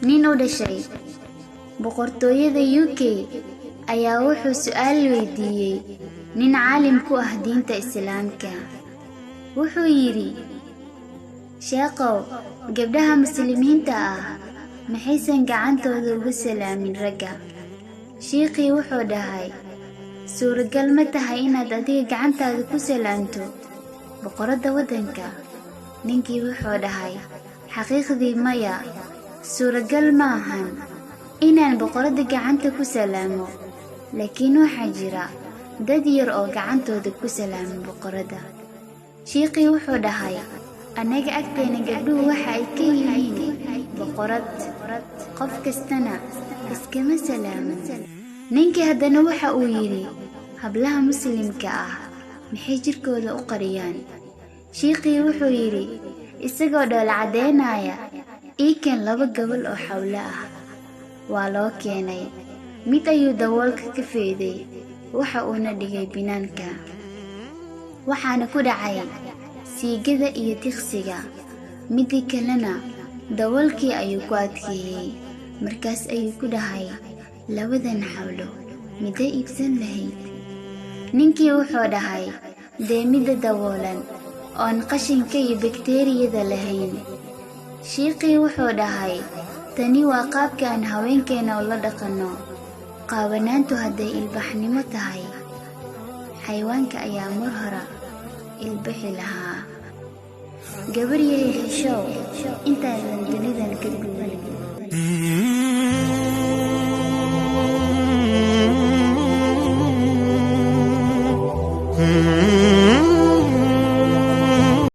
nin u dhashay boqortooyada UK ayaa wuxuu su'aal weydiiyey nin caalim ku ah diinta Islaamka. Wuxuu yiri, sheekhow, gabdhaha muslimiinta ah maxaysan gacantooda uga salaamin ragga? Sheekhi wuxuu dhahay, suuragal ma tahay inaad adiga gacantaada ku salaamto boqoradda waddanka? Ninkii wuxuu dhahay, xaqiiqdii maya, suuragal ma ahan inaan boqoradda gacanta ku salaamo, laakiin waxaa jira dad yar oo gacantooda ku salaamin boqoradda. Sheekhi wuxuu dhahay, anaga agteena gabdhuhu waxa ay ka yihiin boqorad, qof kastana iskama salaamin. Ninkii haddana waxa uu yidhi, hablaha muslimka ah maxay jirkooda u qariyaan? Sheekhi wuxuu yidhi, isagoo dhoola cadeynaya, ii keen 2 gabal oo xawla ah. Waa loo keenay, mid ayuu daboolka ka feeday, waxa uuna dhigay binaanka. Waxaana ku dhacay siigada iyo tiqsiga, midii kalena daboolkii ayuu ku adkeeyey. Markaas ayuu ku dhahay, 2dan xawlo midee iibsan lahayd? Ninkii wuxuu dhahay, dee midda daboolan oon qashinka iyo bakteeriyada lahayn. Sheekhi wuxuu dhahay, tani waa qaabka aan haweenkeena ula dhaqanno. Qaabanaantu hadday ilbaxnimo tahay, xayawaanka ayaa mar hore ilbixi lahaa. gabar yahay xishow intaadan dunidan ka guurin.